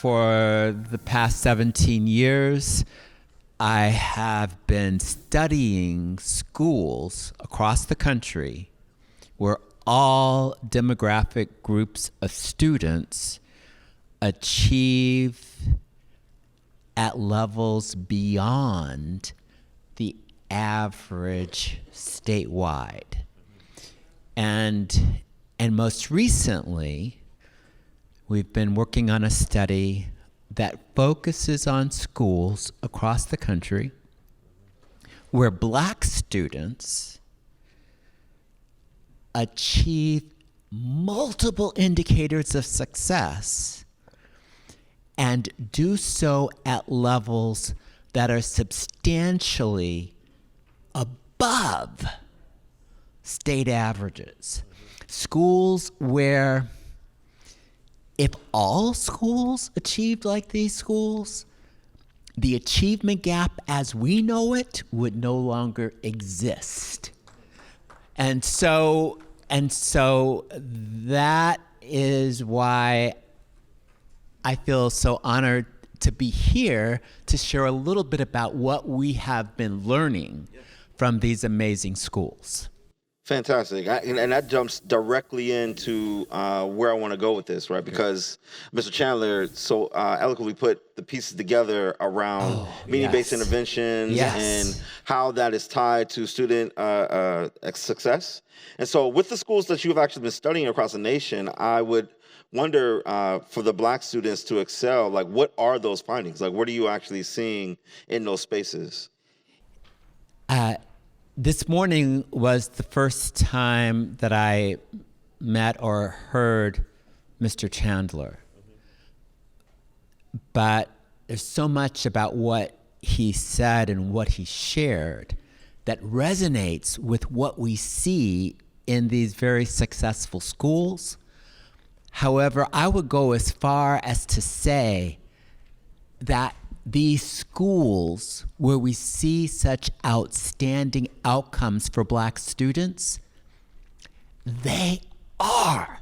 for the past 17 years, I have been studying schools across the country where all demographic groups of students achieve at levels beyond the average statewide. And most recently, we've been working on a study that focuses on schools across the country where Black students achieve multiple indicators of success and do so at levels that are substantially above state averages. Schools where if all schools achieved like these schools, the achievement gap as we know it would no longer exist. And so that is why I feel so honored to be here to share a little bit about what we have been learning from these amazing schools. Fantastic. And that jumps directly into where I want to go with this, right? Because Mr. Chandler so eloquently put the pieces together around meaning-based interventions and how that is tied to student success. And so with the schools that you've actually been studying across the nation, I would wonder for the Black students to excel, like what are those findings? Like what are you actually seeing in those spaces? This morning was the first time that I met or heard Mr. Chandler. But there's so much about what he said and what he shared that resonates with what we see in these very successful schools. However, I would go as far as to say that these schools where we see such outstanding outcomes for Black students, they are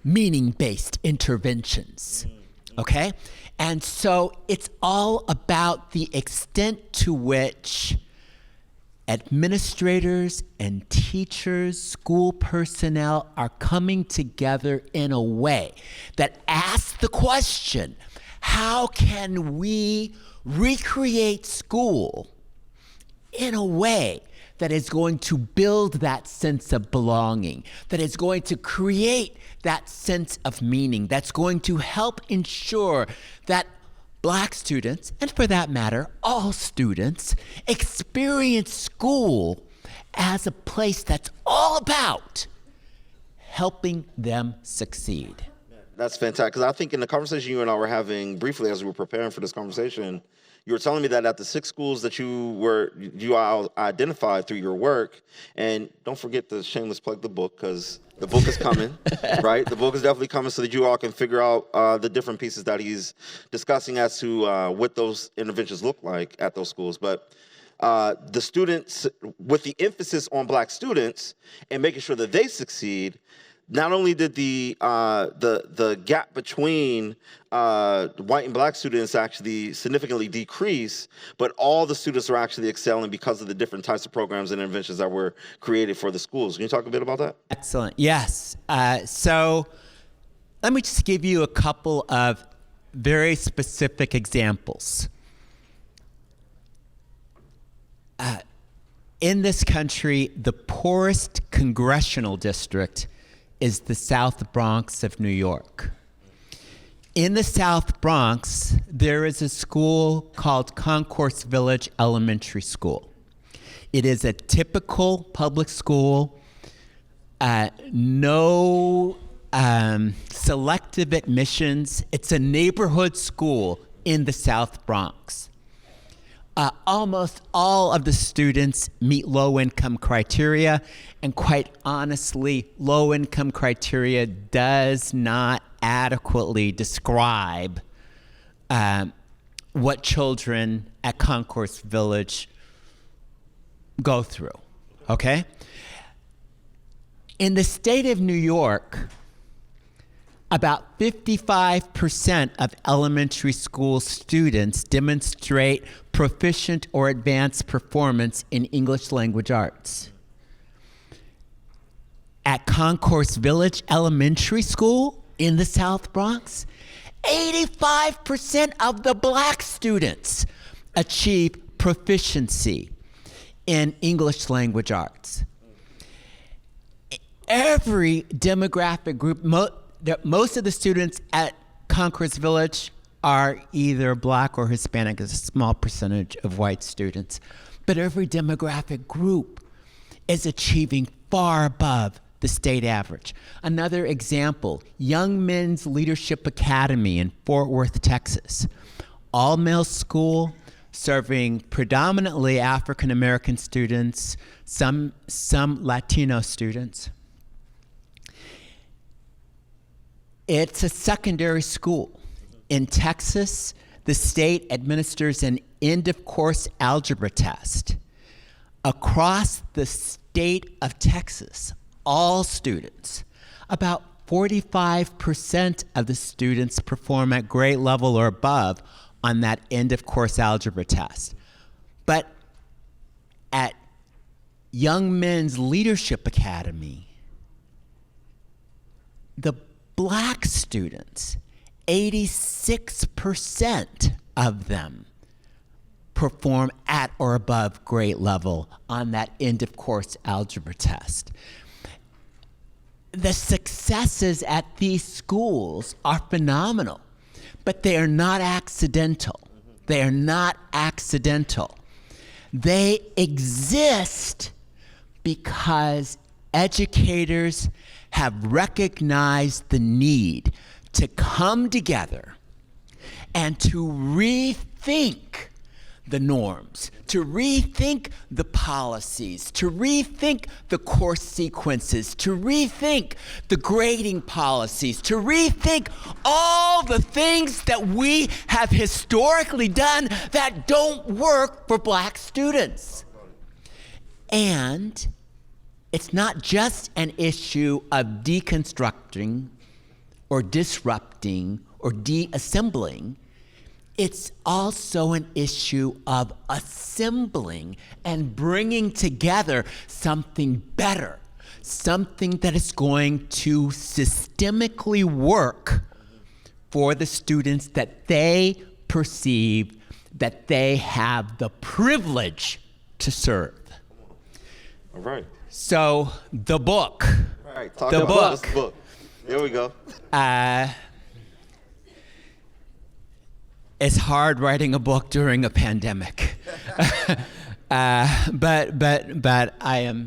meaning-based interventions, okay? And so it's all about the extent to which administrators and teachers, school personnel are coming together in a way that asks the question, how can we recreate school in a way that is going to build that sense of belonging, that is going to create that sense of meaning, that's going to help ensure that Black students, and for that matter, all students, experience school as a place that's all about helping them succeed. That's fantastic, because I think in the conversation you and I were having briefly as we were preparing for this conversation, you were telling me that at the 6 schools that you all identified through your work, and don't forget to shameless plug the book, because the book is coming, right? The book is definitely coming so that you all can figure out the different pieces that he's discussing as to what those interventions look like at those schools. But the students, with the emphasis on Black students and making sure that they succeed, not only did the gap between white and Black students actually significantly decrease, but all the students are actually excelling because of the different types of programs and interventions that were created for the schools. Can you talk a bit about that? Excellent. Yes. So let me just give you a couple of very specific examples. In this country, the poorest congressional district is the South Bronx of New York. In the South Bronx, there is a school called Concourse Village Elementary School. It is a typical public school, no selective admissions. It's a neighborhood school in the South Bronx. Almost all of the students meet low-income criteria, and quite honestly, low-income criteria does not adequately describe what children at Concourse Village go through, okay? In the state of New York, About 55% of elementary school students demonstrate proficient or advanced performance in English language arts. At Concourse Village Elementary School in the South Bronx, 85% of the black students achieve proficiency in English language arts. Every demographic group, most of the students at Concourse Village are either black or Hispanic. There's a small percentage of white students. But every demographic group is achieving far above the state average. Another example, Young Men's Leadership Academy in Fort Worth, Texas. All-male school serving predominantly African American students, some Latino students. It's a secondary school. In Texas, the state administers an end-of-course algebra test. Across the state of Texas, all students, about 45% of the students perform at grade level or above on that end-of-course algebra test. But at Young Men's Leadership Academy, the black students, 86% of them perform at or above grade level on that end-of-course algebra test. The successes at these schools are phenomenal, but they are not accidental. They are not accidental. They exist because educators have recognized the need to come together and to rethink the norms, to rethink the policies, to rethink the course sequences, to rethink the grading policies, to rethink all the things that we have historically done that don't work for black students. And it's not just an issue of deconstructing or disrupting or deassembling. It's also an issue of assembling and bringing together something better, something that is going to systemically work for the students that they perceive that they have the privilege to serve. All right. So the book. All right. Talk The about book. this book. There we go. It's hard writing a book during a pandemic, but I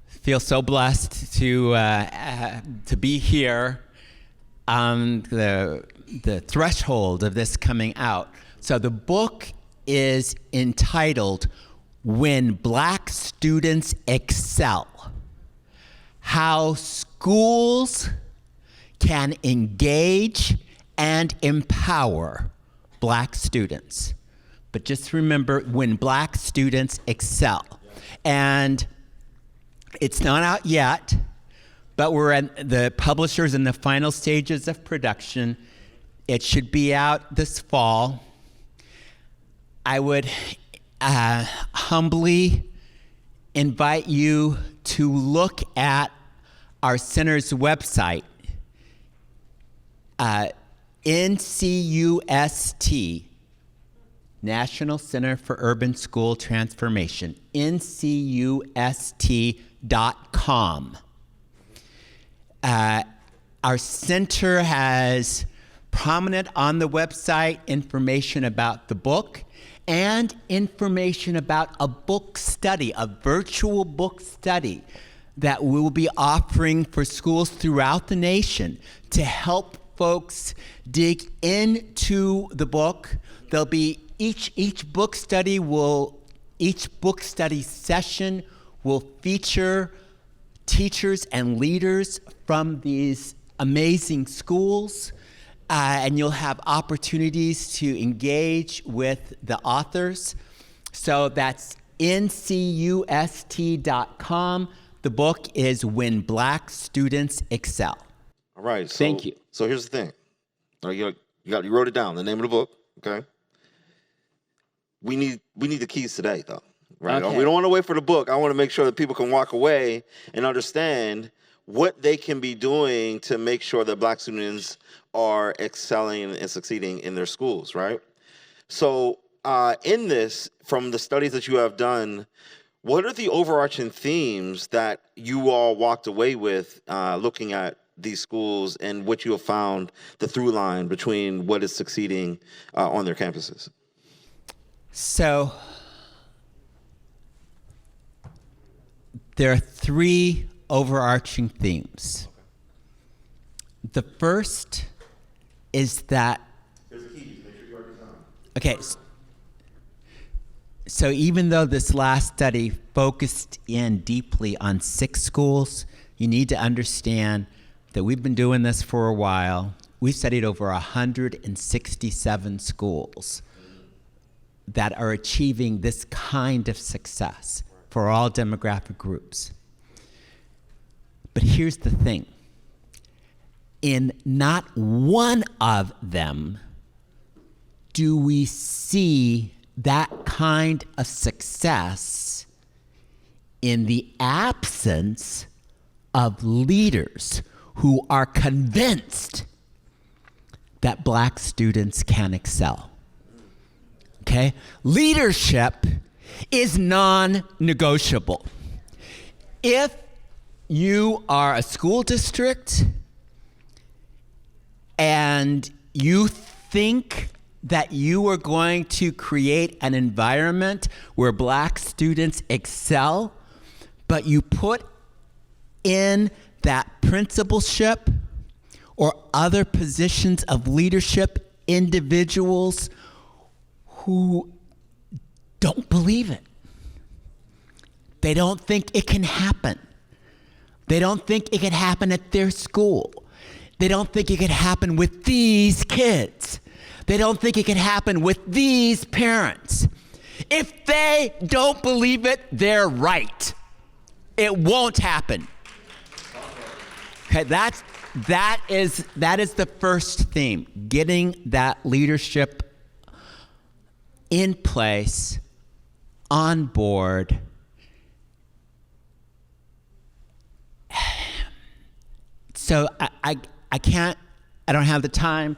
feel so blessed to be here on the threshold of this coming out. So the book is entitled "When Black Students Excel: How Schools Can Engage and Empower Black Students." But just remember, when black students excel. And it's not out yet, but we're at the publishers in the final stages of production. It should be out this fall. I would humbly invite you to look at our center's website, NCUST, National Center for Urban School Transformation, ncust.com. Our center has prominent on the website information about the book and information about a book study, a virtual book study that we will be offering for schools throughout the nation to help folks dig into the book. There'll be each book study session will feature teachers and leaders from these amazing schools, and you'll have opportunities to engage with the authors. So that's ncust.com. The book is When Black Students Excel. All right. So, Thank you. So here's the thing. All right, you wrote it down. The name of the book. Okay. We need the keys today, though. Right. Okay. We don't want to wait for the book. I want to make sure that people can walk away and understand what they can be doing to make sure that Black students are excelling and succeeding in their schools. Right. So in this, from the studies that you have done, what are the overarching themes that you all walked away with looking at these schools and what you have found the through line between what is succeeding on their campuses? So there are three overarching themes. The first is that, okay, so even though this last study focused in deeply on 6 schools, you need to understand that we've been doing this for a while. We've studied over 167 schools that are achieving this kind of success for all demographic groups. But here's the thing. In not one of them do we see that kind of success in the absence of leaders who are convinced that Black students can excel. Okay? Leadership is non-negotiable. If you are a school district and you think that you are going to create an environment where Black students excel, but you put in that principalship or other positions of leadership individuals who don't believe it. They don't think it can happen. They don't think it could happen at their school. They don't think it could happen with these kids. They don't think it could happen with these parents. If they don't believe it, they're right. It won't happen. Okay, that is the first theme, getting that leadership in place, on board. So I don't have the time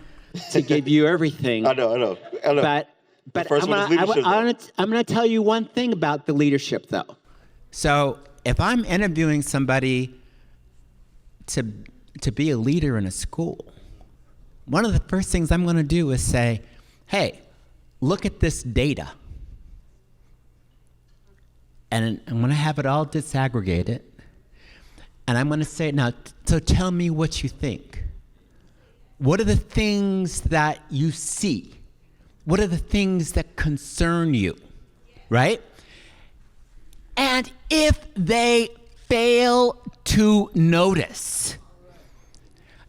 to give you everything. I know. But first one is leadership, I'm going to tell you one thing about the leadership, though. So if I'm interviewing somebody to be a leader in a school, one of the first things I'm going to do is say, hey, look at this data. And I'm going to have it all disaggregated. And I'm going to say, now, so tell me what you think. What are the things that you see? What are the things that concern you, right? And if they fail to notice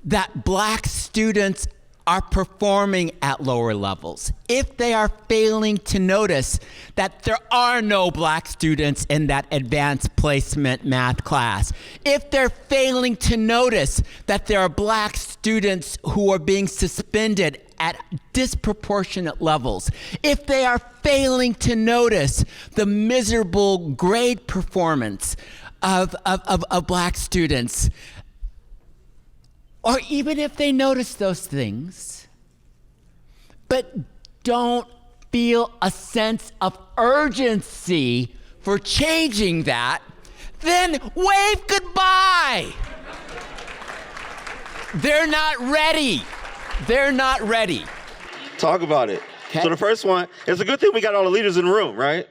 that Black students are performing at lower levels, if they are failing to notice that there are no Black students in that advanced placement math class, if they're failing to notice that there are Black students who are being suspended at disproportionate levels, if they are failing to notice the miserable grade performance of Black students, or even if they notice those things, but don't feel a sense of urgency for changing that, then wave goodbye. They're not ready. They're not ready. Talk about it. Okay. So the first one, it's a good thing we got all the leaders in the room, right?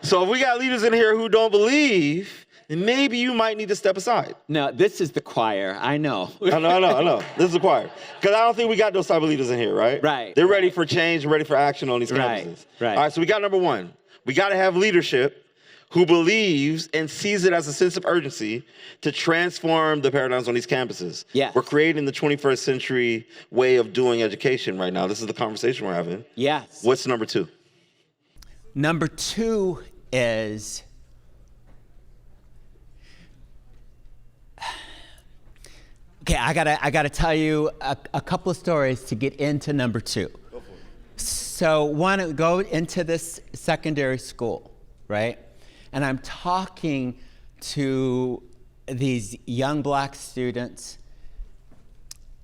So if we got leaders in here who don't believe, then maybe you might need to step aside. No, this is the choir. I know. I know. This is the choir. Because I don't think we got those type of leaders in here, right? Right. They're ready for change, ready for action on these campuses. Right. All right, so we got number one. We got to have leadership who believes and sees it as a sense of urgency to transform the paradigms on these campuses. Yes. We're creating the 21st century way of doing education right now. This is the conversation we're having. Yes. What's number two? Number two is Okay, I gotta tell you a couple of stories to get into number 2. Go for it. So one, go into this secondary school, right? And I'm talking to these young black students,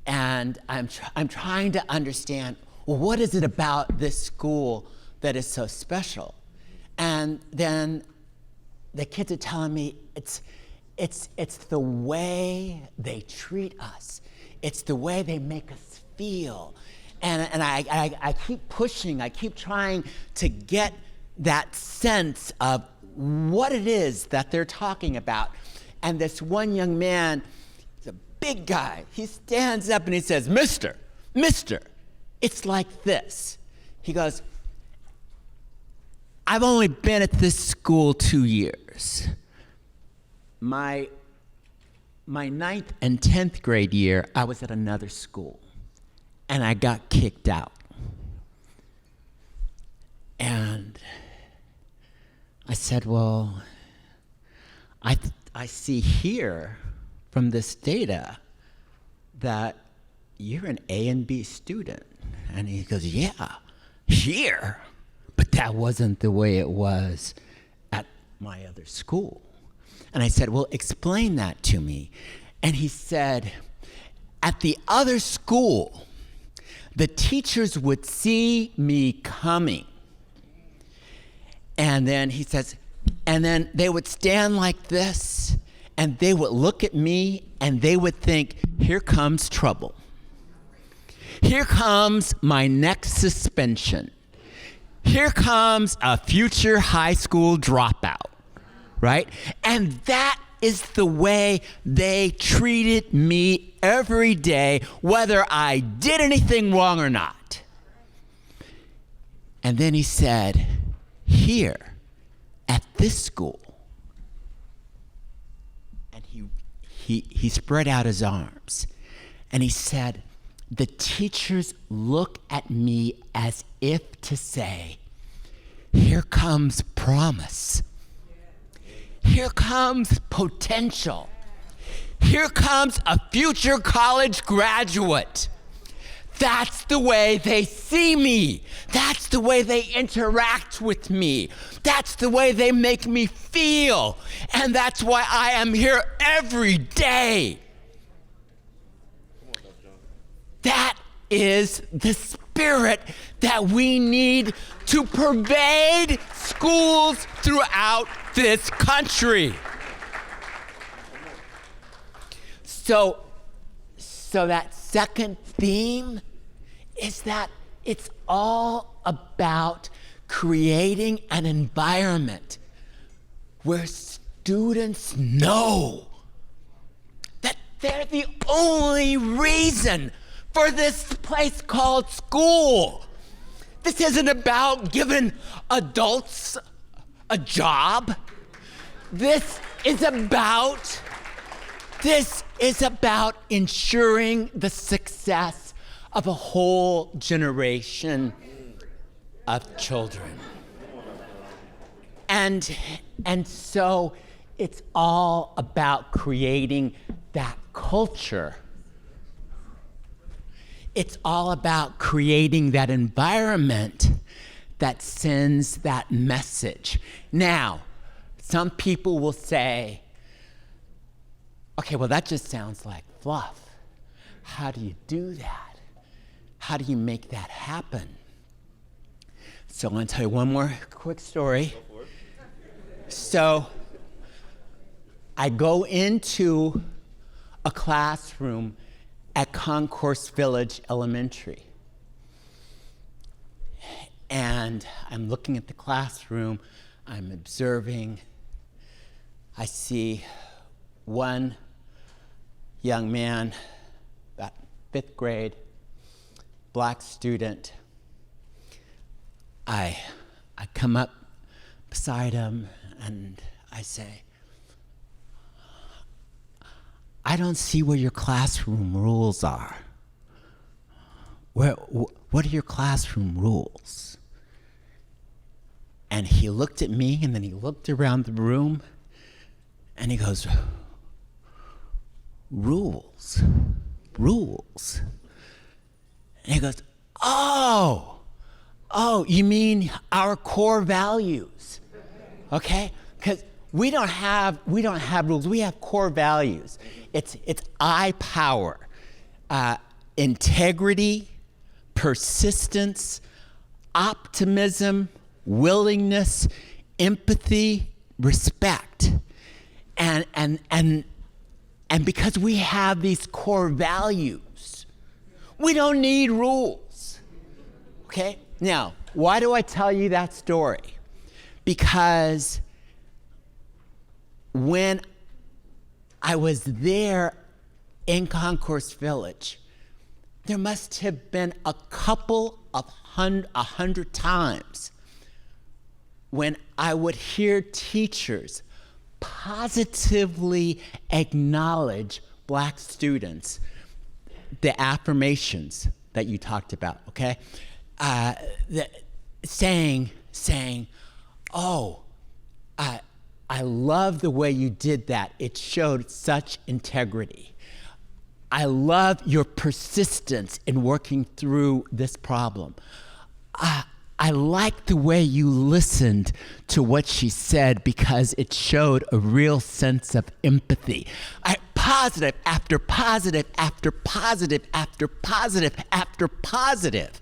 and I'm trying to understand, well, what is it about this school that is so special? And then the kids are telling me it's the way they treat us. It's the way they make us feel. And I keep pushing, I keep trying to get that sense of what it is that they're talking about. And this one young man, he's a big guy, he stands up and he says, Mister, it's like this. He goes, I've only been at this school 2 years. My 9th and 10th grade year, I was at another school, and I got kicked out. And I said, well, I see here from this data that you're an A and B student. And he goes, yeah, here. But that wasn't the way it was at my other school. And I said, well, explain that to me. And he said, at the other school, the teachers would see me coming. And then he says, and then they would stand like this, and they would look at me, and they would think, here comes trouble. Here comes my next suspension. Here comes a future high school dropout, right? And that is the way they treated me every day, whether I did anything wrong or not. And then he said, here at this school, and he spread out his arms, and he said, the teachers look at me as if to say, here comes promise. Here comes potential. Here comes a future college graduate. That's the way they see me. That's the way they interact with me. That's the way they make me feel. And that's why I am here every day. That is the spirit that we need to pervade schools throughout this country. So that second theme is that it's all about creating an environment where students know that they're the only reason for this place called school. This isn't about giving adults a job. This is about ensuring the success of a whole generation of children. And so it's all about creating that culture. It's all about creating that environment that sends that message. Now, some people will say, okay, well, that just sounds like fluff. How do you do that? How do you make that happen? So I'm going to tell you one more quick story. So I go into a classroom at Concourse Village Elementary. And I'm looking at the classroom, I'm observing. I see one young man, about 5th grade, black student. I come up beside him and I say, I don't see where your classroom rules are. What are your classroom rules? And he looked at me and then he looked around the room and he goes, rules. And he goes, oh, you mean our core values, okay? Because we don't have rules. We have core values. It's I power, integrity, persistence, optimism, willingness, empathy, respect, and because we have these core values, we don't need rules. Okay? Now, why do I tell you that story? Because when I was there in Concourse Village, there must have been a couple of 100 times when I would hear teachers positively acknowledge Black students, the affirmations that you talked about, okay? Saying, oh, I love the way you did that. It showed such integrity. I love your persistence in working through this problem. I like the way you listened to what she said because it showed a real sense of empathy. Positive after positive after positive after positive after positive.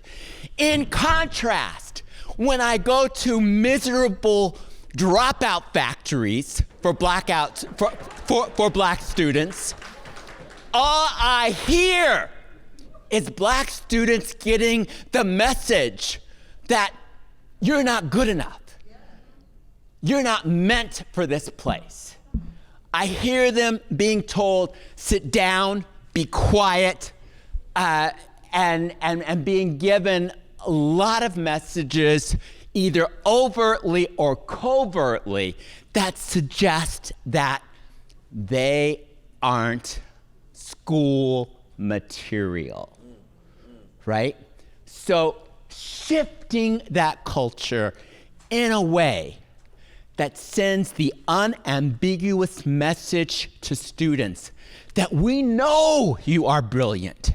In contrast, when I go to miserable dropout factories for Black students, all I hear is Black students getting the message that you're not good enough. You're not meant for this place. I hear them being told, sit down, be quiet, and being given a lot of messages, either overtly or covertly, that suggest that they aren't school material, right? So shifting that culture in a way that sends the unambiguous message to students that we know you are brilliant.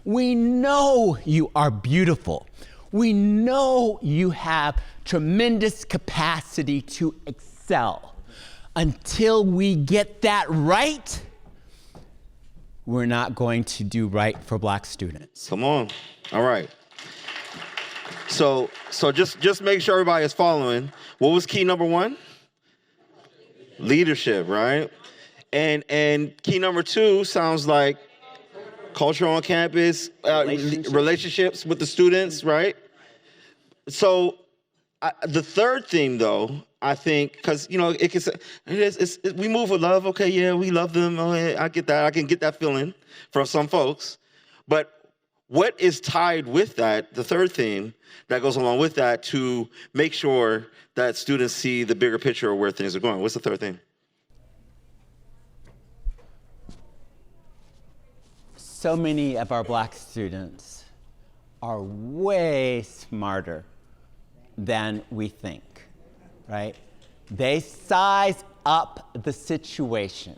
We know you are beautiful. We know you have tremendous capacity to excel. Until we get that right, we're not going to do right for Black students. Come on. All right. So just make sure everybody is following. What was key number one? Leadership, right? And key number two sounds like culture on campus, relationships with the students, right? So the third theme, though, I think, because it can say we move with love. Okay, yeah, we love them. Oh, yeah, I get that. I can get that feeling from some folks. But what is tied with that? The third theme that goes along with that to make sure that students see the bigger picture of where things are going. What's the third theme? So many of our Black students are way smarter than we think, right? They size up the situation.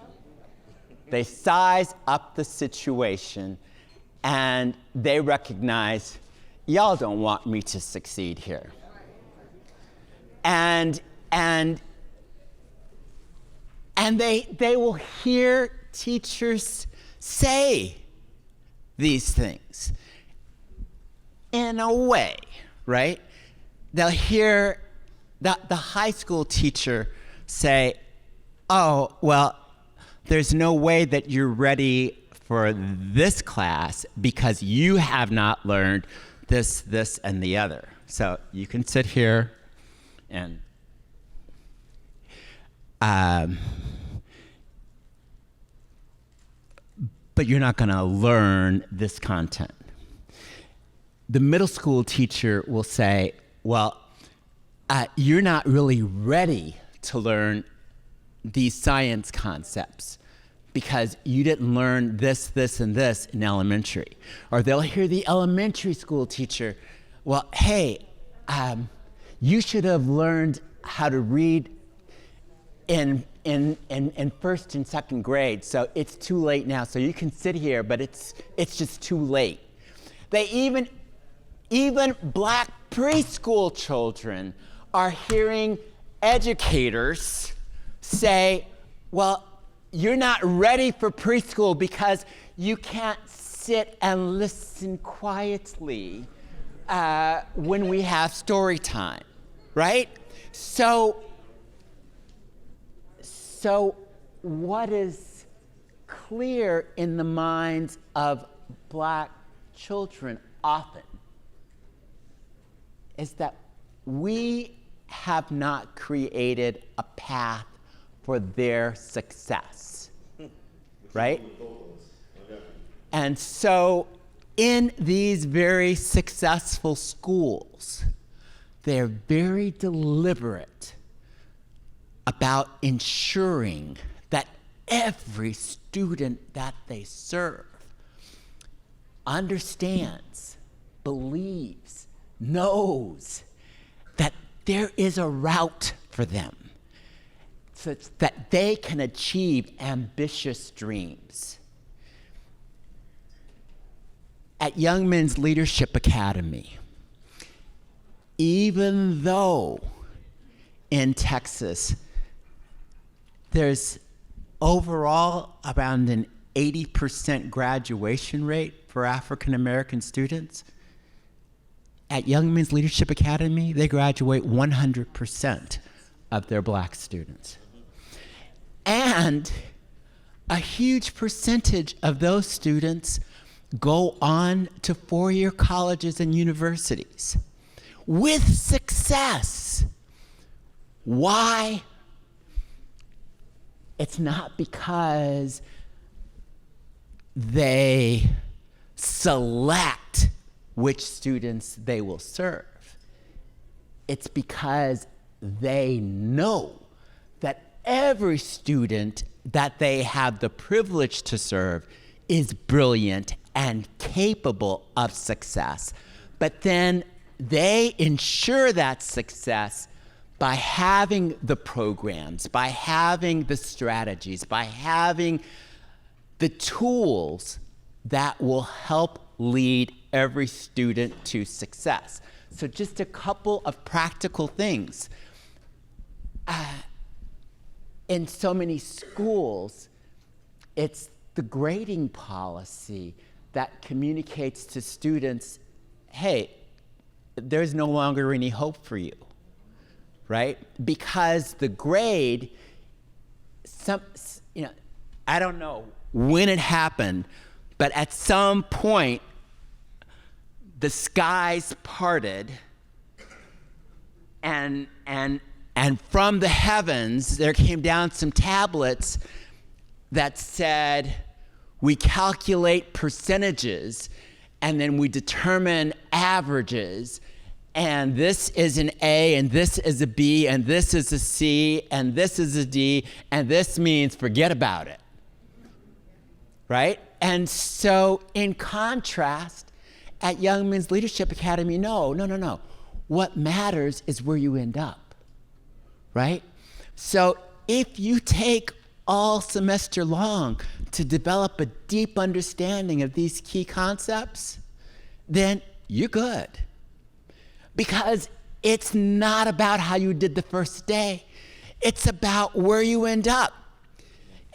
And they recognize, y'all don't want me to succeed here. And they will hear teachers say these things in a way, right? They'll hear the high school teacher say, oh, well, there's no way that you're ready for this class because you have not learned this, and the other. So you can sit here and but you're not going to learn this content. The middle school teacher will say, well, you're not really ready to learn these science concepts because you didn't learn this, and this in elementary. Or they'll hear the elementary school teacher, well, hey, you should have learned how to read in in first and second grade, so it's too late now. So you can sit here, but it's just too late. They even black preschool children are hearing educators say, well, you're not ready for preschool because you can't sit and listen quietly when we have story time, right? So what is clear in the minds of black children often is that we have not created a path for their success, right? And so in these very successful schools, they're very deliberate about ensuring that every student that they serve understands, believes, knows that there is a route for them such that they can achieve ambitious dreams. At Young Men's Leadership Academy, even though in Texas there's overall around an 80% graduation rate for African American students, at Young Men's Leadership Academy, they graduate 100% of their black students. And a huge percentage of those students go on to four-year colleges and universities with success. Why? It's not because they select which students they will serve. It's because they know that every student that they have the privilege to serve is brilliant and capable of success. But then they ensure that success by having the programs, by having the strategies, by having the tools that will help lead every student to success. So just a couple of practical things. In so many schools, it's the grading policy that communicates to students, hey, there's no longer any hope for you, right? Because the grade, I don't know when it happened, but at some point, the skies parted, and from the heavens, there came down some tablets that said, we calculate percentages, and then we determine averages, and this is an A, and this is a B, and this is a C, and this is a D, and this means forget about it, right? And so in contrast, at Young Men's Leadership Academy, no. What matters is where you end up, right? So if you take all semester long to develop a deep understanding of these key concepts, then you're good. Because it's not about how you did the first day. It's about where you end up.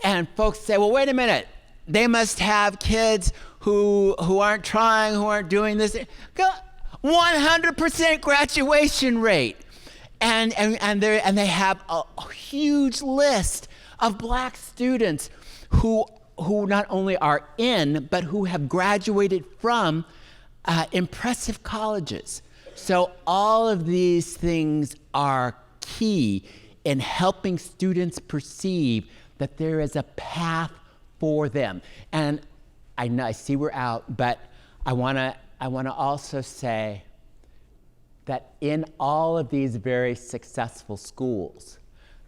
And folks say, well, wait a minute. They must have kids who aren't trying, who aren't doing this. 100% graduation rate. And they have a huge list of black students who not only are in, but who have graduated from impressive colleges. So all of these things are key in helping students perceive that there is a path for them. And I know, I see we're out, but I wanna also say that in all of these very successful schools,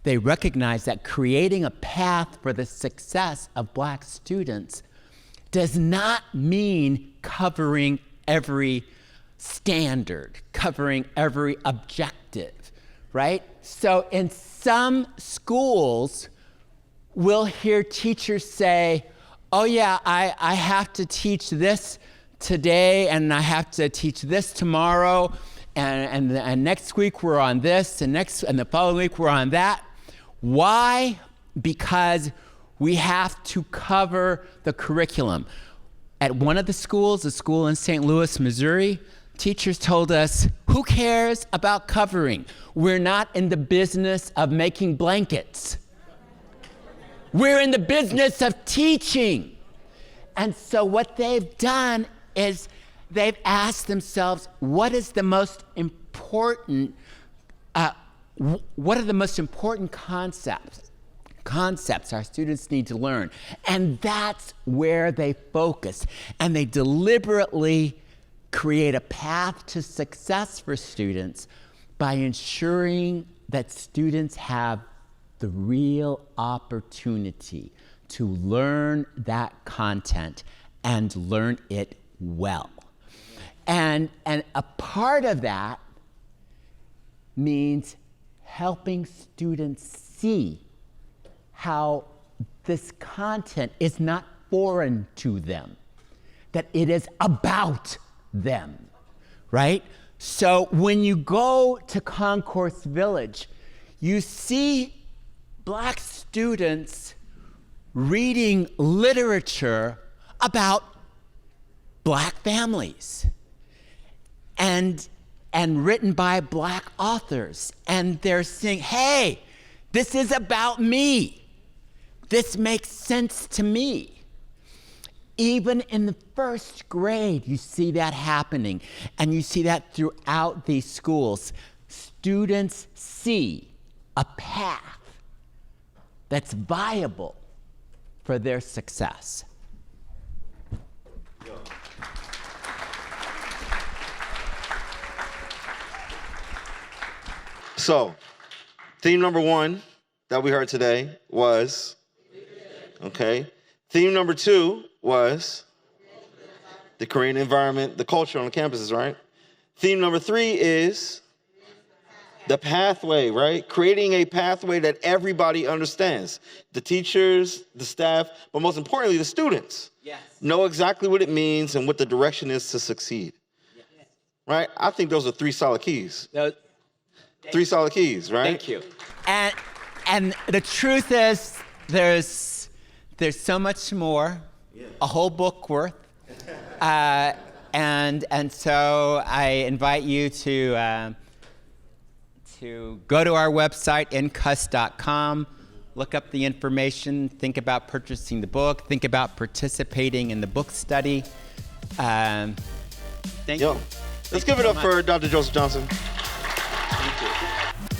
they recognize that creating a path for the success of black students does not mean covering every standard, covering every objective, right? So in some schools, we'll hear teachers say, oh yeah, I have to teach this today, and I have to teach this tomorrow, and next week we're on this, and the following week we're on that. Why? Because we have to cover the curriculum. At one of the schools, a school in St. Louis, Missouri, teachers told us, who cares about covering? We're not in the business of making blankets. We're in the business of teaching. And so what they've done is they've asked themselves, what is the most important, what are the most important concepts our students need to learn? And that's where they focus. And they deliberately create a path to success for students by ensuring that students have the real opportunity to learn that content and learn it well. And a part of that means helping students see how this content is not foreign to them, that it is about them, right? So when you go to Concourse Village, you see Black students reading literature about Black families and written by Black authors. And they're saying, hey, this is about me. This makes sense to me. Even in the first grade, you see that happening. And you see that throughout these schools. Students see a path that's viable for their success. So, theme number 1 that we heard today was, okay. Theme number 2 was the Korean environment, the culture on the campuses, right? Theme number 3 is the pathway, right? Creating a pathway that everybody understands. The teachers, the staff, but most importantly, the students. Yes. Know exactly what it means and what the direction is to succeed. Yes. Right? I think those are 3 solid keys. 3 solid keys, right? Thank you. And the truth is, there's so much more, a whole book worth. And so I invite you to go to our website, ncus.com, look up the information, think about purchasing the book, think about participating in the book study. Thank you. Let's give it up for Dr. Joseph Johnson. Thank you.